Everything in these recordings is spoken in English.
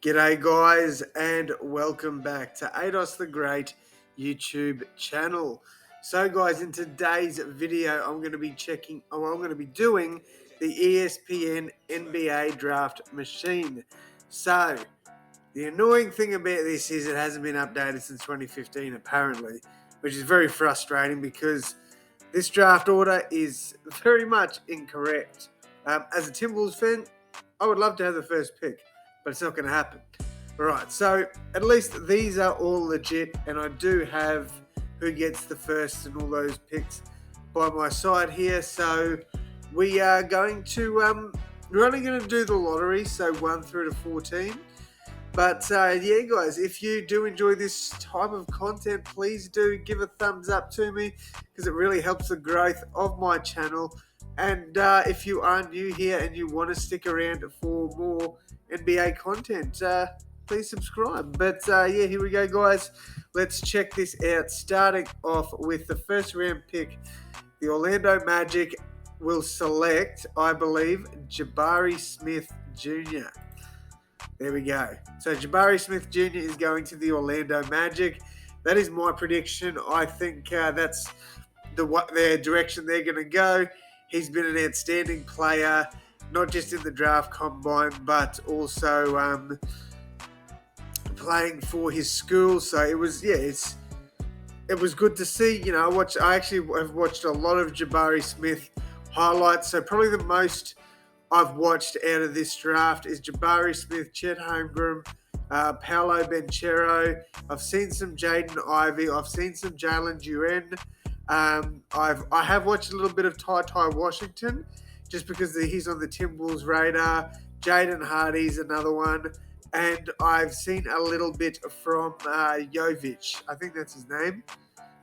G'day guys and welcome back to AdosTheGreat YouTube channel. So guys, in today's video I'm going to be doing the ESPN NBA draft machine. So the annoying thing about this is it hasn't been updated since 2015 apparently, which is very frustrating because this draft order is very much incorrect. As a Timberwolves fan, I would love to have the first pick, but it's not going to happen. Right, so at least these are all legit, and I do have who gets the first and all those picks by my side here. So we are going to, we're only going to do the lottery, so 1 through to 14. But yeah, guys, if you do enjoy this type of content, please do give a thumbs up to me because it really helps the growth of my channel. And if you are new here and you want to stick around for more NBA content, please subscribe. But yeah, here we go, guys. Let's check this out. Starting off with the first round pick, the Orlando Magic will select, I believe, Jabari Smith Jr. There we go. So Jabari Smith Jr. is going to the Orlando Magic. That is my prediction. I think that's the direction they're going to go. He's been an outstanding player, not just in the draft combine, but also playing for his school. So it was, it was good to see. You know, I actually have watched a lot of Jabari Smith highlights. So probably the most I've watched out of this draft is Jabari Smith, Chet Holmgren, Paolo Banchero. I've seen some Jaden Ivey. I've seen some Jalen Duren. I have watched a little bit of Ty Washington just because he's on the Timberwolves radar. Jaden Hardy's another one. And I've seen a little bit from Jovic. I think that's his name.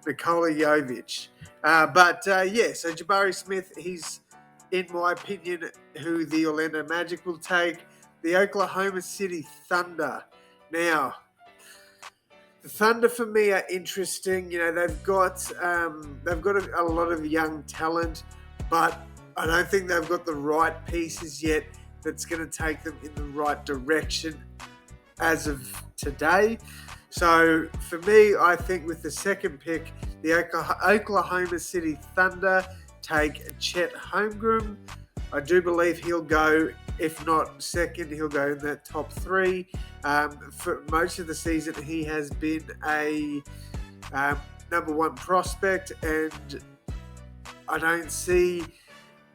Nikola Jovic. Yeah, so Jabari Smith, he's, in my opinion, who the Orlando Magic will take. The Oklahoma City Thunder. Now, the Thunder for me are interesting. You know, they've got a lot of young talent, but I don't think they've got the right pieces yet that's going to take them in the right direction as of today. So for me, I think with the second pick, the Oklahoma City Thunder take Chet Holmgren. I do believe he'll go, if not second, he'll go in the top 3. For most of the season, he has been a number 1 prospect, and I don't see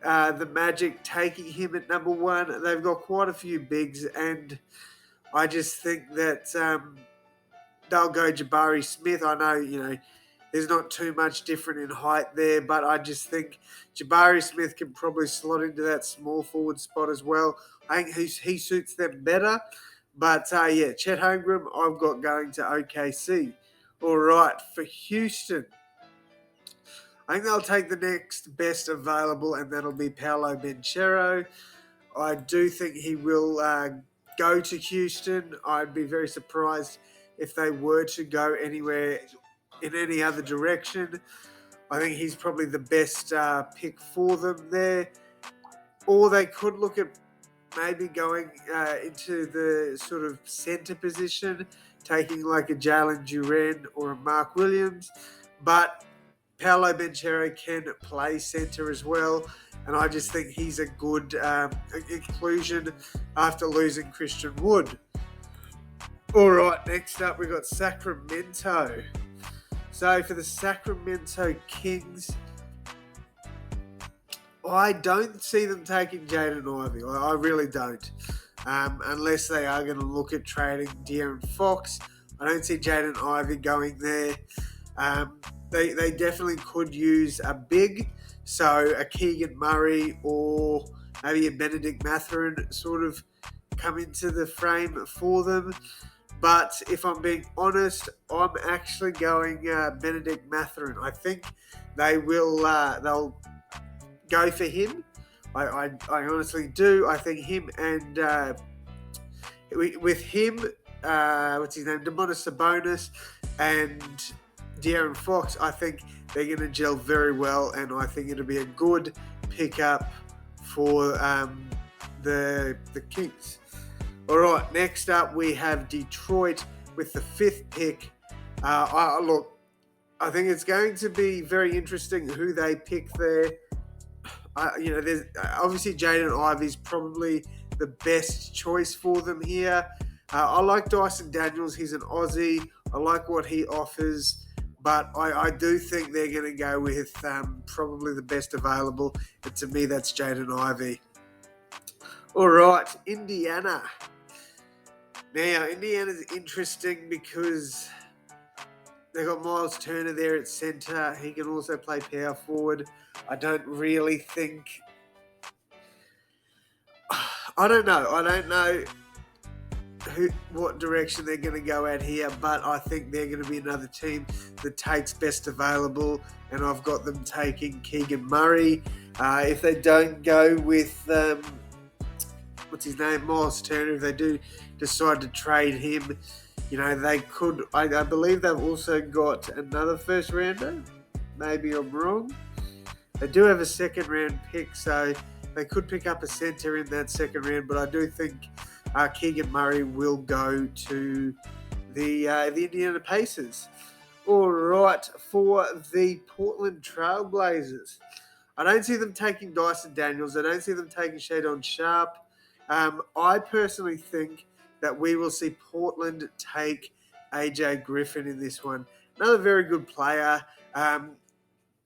the Magic taking him at number 1. They've got quite a few bigs, and I just think that they'll go Jabari Smith. I know, you know, there's not too much different in height there, but I just think Jabari Smith can probably slot into that small forward spot as well. I think he suits them better. But yeah, Chet Holmgren, I've got going to OKC. All right, for Houston, I think they'll take the next best available, and that'll be Paolo Banchero. I do think he will go to Houston. I'd be very surprised if they were to go anywhere in any other direction. I think he's probably the best pick for them there. Or they could look at maybe going into the sort of center position, taking like a Jalen Duren or a Mark Williams. But Paolo Banchero can play center as well, and I just think he's a good inclusion after losing Christian Wood. All right, next up we've got Sacramento. So for the Sacramento Kings, I don't see them taking Jaden Ivey. I really don't. Unless they are going to look at trading De'Aaron Fox. I don't see Jaden Ivey going there. They definitely could use a big, so a Keegan Murray or maybe a Benedict Mathurin sort of come into the frame for them. But if I'm being honest, I'm actually going Benedict Mathurin. I think they will. They'll go for him. I honestly do. I think him and with him, what's his name, Domantas Sabonis and De'Aaron Fox, I think they're going to gel very well, and I think it'll be a good pickup for the Kings. All right, next up we have Detroit with the 5th pick. Look, I think it's going to be very interesting who they pick there. There's obviously Jaden Ivey's probably the best choice for them here. I like Dyson Daniels. He's an Aussie. I like what he offers, but I do think they're going to go with probably the best available. And to me, that's Jaden Ivey. All right, Indiana. Now, Indiana's interesting because they've got Miles Turner there at centre. He can also play power forward. I don't really think... I don't know what direction they're going to go at here, but I think they're going to be another team that takes best available, and I've got them taking Keegan Murray. If they don't go with... what's his name, Miles Turner, if they do decide to trade him, they could. I believe they've also got another first rounder. Maybe I'm wrong. They do have a second round pick, so they could pick up a centre in that second round. But I do think Keegan Murray will go to the Indiana Pacers. All right, for the Portland Trailblazers, I don't see them taking Dyson Daniels. I don't see them taking Shadon Sharp. I personally think that we will see Portland take AJ Griffin in this one. Another very good player.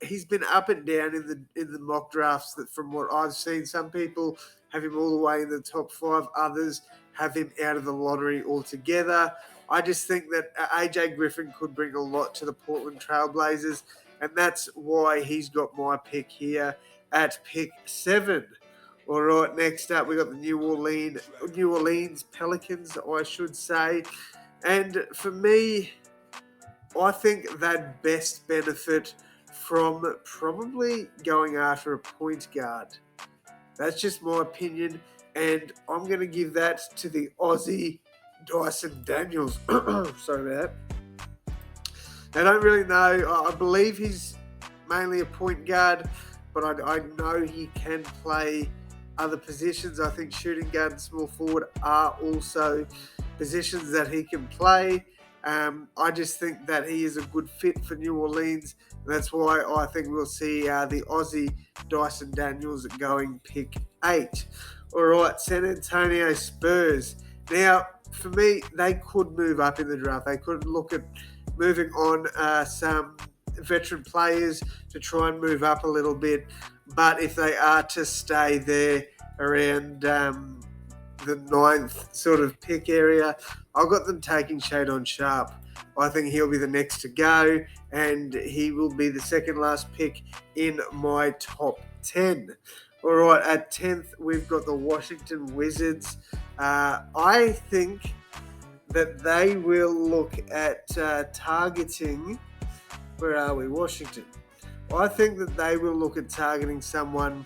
He's been up and down in the mock drafts. That from what I've seen, some people have him all the way in the top 5. Others have him out of the lottery altogether. I just think that AJ Griffin could bring a lot to the Portland Trailblazers, and that's why he's got my pick here at pick 7. All right, next up we got the New Orleans Pelicans, I should say. And for me, I think they'd best benefit from probably going after a point guard. That's just my opinion, and I'm going to give that to the Aussie Dyson Daniels. Sorry about that. I don't really know. I believe he's mainly a point guard, but I know he can play other positions. I think shooting guard and small forward are also positions that he can play. I just think that he is a good fit for New Orleans. That's why I think we'll see the Aussie Dyson Daniels going pick 8. All right, San Antonio Spurs. Now, for me, they could move up in the draft. They could look at moving on some veteran players to try and move up a little bit. But if they are to stay there around the 9th sort of pick area, I've got them taking Shadon Sharp. I think he'll be the next to go, and he will be the second last pick in my top 10. All right, at 10th, we've got the Washington Wizards. I think that they will look at targeting... Where are we? Washington. I think that they will look at targeting someone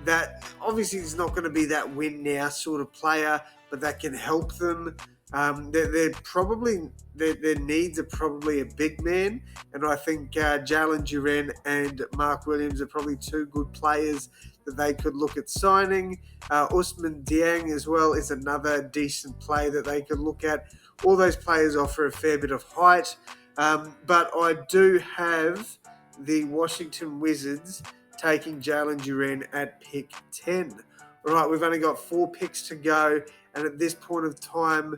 that obviously is not going to be that win now sort of player, but that can help them. They're probably their needs are probably a big man, and I think Jalen Duren and Mark Williams are probably 2 good players that they could look at signing. Usman Dieng as well is another decent play that they could look at. All those players offer a fair bit of height, but I do have the Washington Wizards taking Jalen Duren at pick 10. All right, we've only got 4 picks to go, and at this point of time,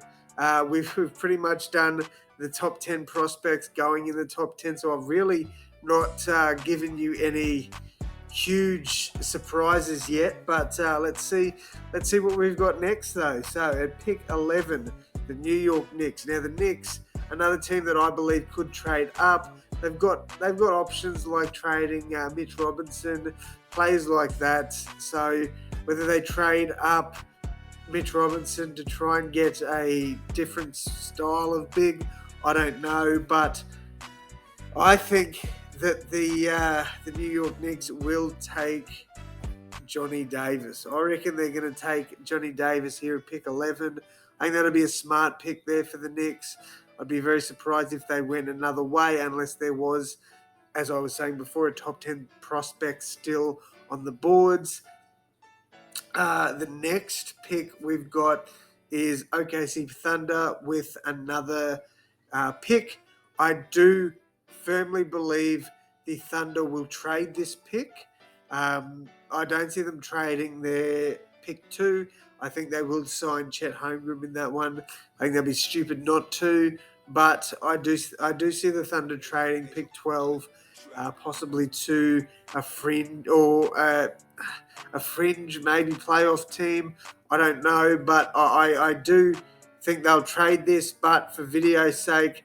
we've pretty much done the top 10 prospects going in the top 10, so I've really not given you any huge surprises yet, but let's see what we've got next though. So at pick 11, the New York Knicks. Now the Knicks, another team that I believe could trade up. They've got options like trading Mitch Robinson, players like that. So whether they trade up Mitch Robinson to try and get a different style of big, I don't know. But I think that the New York Knicks will take Johnny Davis. I reckon they're going to take Johnny Davis here at pick 11. I think that'll be a smart pick there for the Knicks. I'd be very surprised if they went another way, unless there was, as I was saying before, a top 10 prospect still on the boards. The next pick we've got is OKC Thunder with another pick. I do firmly believe the Thunder will trade this pick. I don't see them trading their pick 2. I think they will sign Chet Holmgren in that one. I think they'll be stupid not to. But I do see the Thunder trading pick 12, possibly to a fringe or a fringe maybe playoff team. I don't know, but I do think they'll trade this. But for video's sake,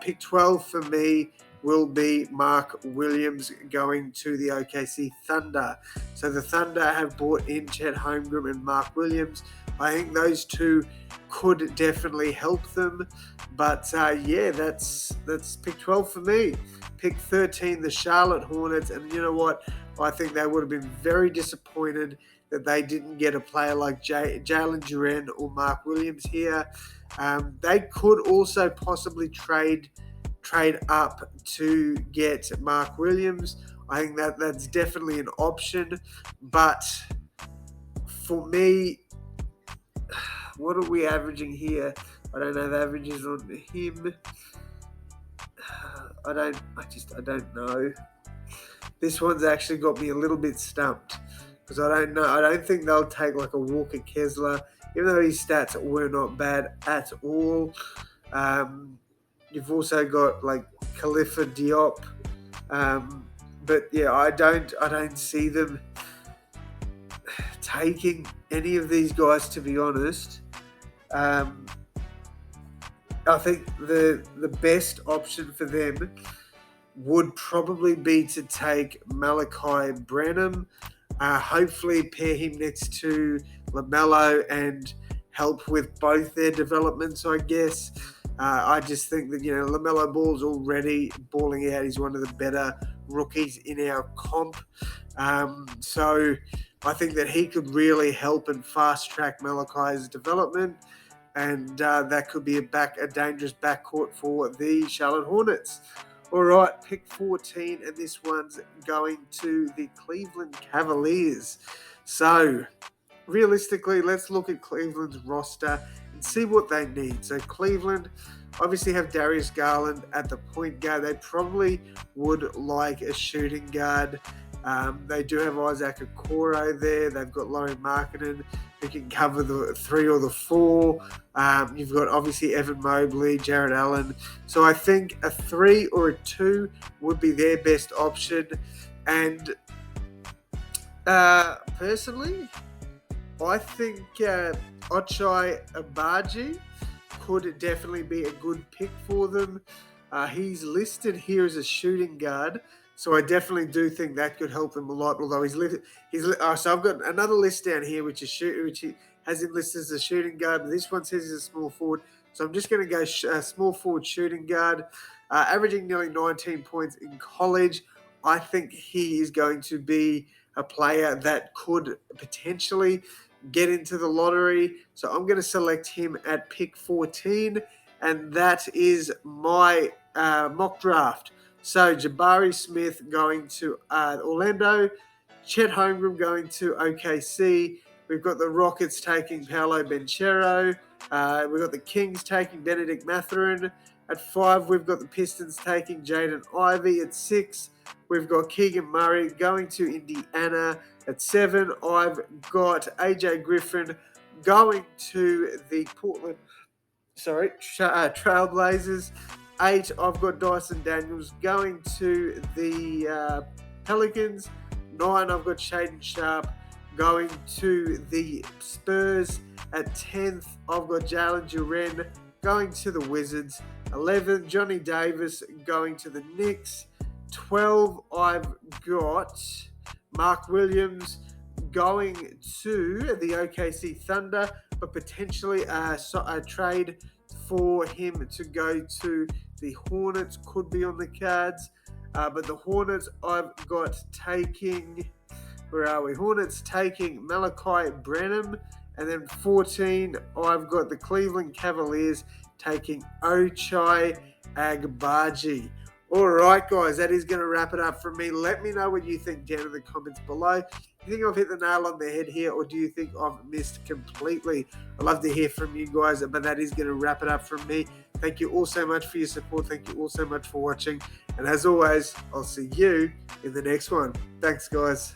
pick 12 for me will be Mark Williams going to the OKC Thunder. So the Thunder have brought in Chet Holmgren and Mark Williams. I think those two could definitely help them. But that's pick 12 for me. Pick 13, the Charlotte Hornets. And you know what? I think they would have been very disappointed that they didn't get a player like Jalen Duren or Mark Williams here. They could also possibly trade up to get Mark Williams. I think that's definitely an option. But for me, what are we averaging here? I don't have averages on him. I don't know. This one's actually got me a little bit stumped because I don't know. I don't think they'll take like a Walker Kessler, even though his stats were not bad at all. You've also got like Khalifa Diop, but yeah, I don't see them taking any of these guys, to be honest. I think the best option for them would probably be to take Malachi Branham, hopefully pair him next to LaMelo and help with both their developments, I guess. I just think that, LaMelo Ball's already balling out. He's one of the better rookies in our comp. So I think that he could really help and fast-track Malachi's development. And that could be a dangerous backcourt for the Charlotte Hornets. All right, pick 14, and this one's going to the Cleveland Cavaliers. So, realistically, let's look at Cleveland's roster and see what they need. So, Cleveland obviously have Darius Garland at the point guard. They probably would like a shooting guard. They do have Isaac Okoro there. They've got Lauri Markkanen, who can cover the 3 or the 4. You've got obviously Evan Mobley, Jared Allen. So I think a 3 or a 2 would be their best option. And personally, I think Ochai Agbaji could definitely be a good pick for them. He's listed here as a shooting guard. So I definitely do think that could help him a lot. Although so I've got another list down here which he has him listed as a shooting guard. But this one says he's a small forward. So I'm just going to go small forward shooting guard, averaging nearly 19 points in college. I think he is going to be a player that could potentially get into the lottery. So I'm going to select him at pick 14, and that is my mock draft. So Jabari Smith going to Orlando, Chet Holmgren going to OKC. We've got the Rockets taking Paolo Banchero. We've got the Kings taking Benedict Mathurin. At 5, we've got the Pistons taking Jaden Ivey. At 6, we've got Keegan Murray going to Indiana. At 7, I've got AJ Griffin going to the Trailblazers. 8, I've got Dyson Daniels going to the Pelicans. 9, I've got Shaedon Sharpe going to the Spurs. At 10th, I've got Jalen Duren going to the Wizards. 11, Johnny Davis going to the Knicks. 12, I've got Mark Williams going to the OKC Thunder, but potentially a trade for him to go to the Hornets could be on the cards. But the Hornets I've got taking, where are we? Hornets taking Malachi Branham. And then 14, I've got the Cleveland Cavaliers taking Ochai Agbaji. All right, guys, that is going to wrap it up from me. Let me know what you think down in the comments below. Do you think I've hit the nail on the head here, or do you think I've missed completely? I'd love to hear from you guys, but that is going to wrap it up from me. Thank you all so much for your support. Thank you all so much for watching. And as always, I'll see you in the next one. Thanks, guys.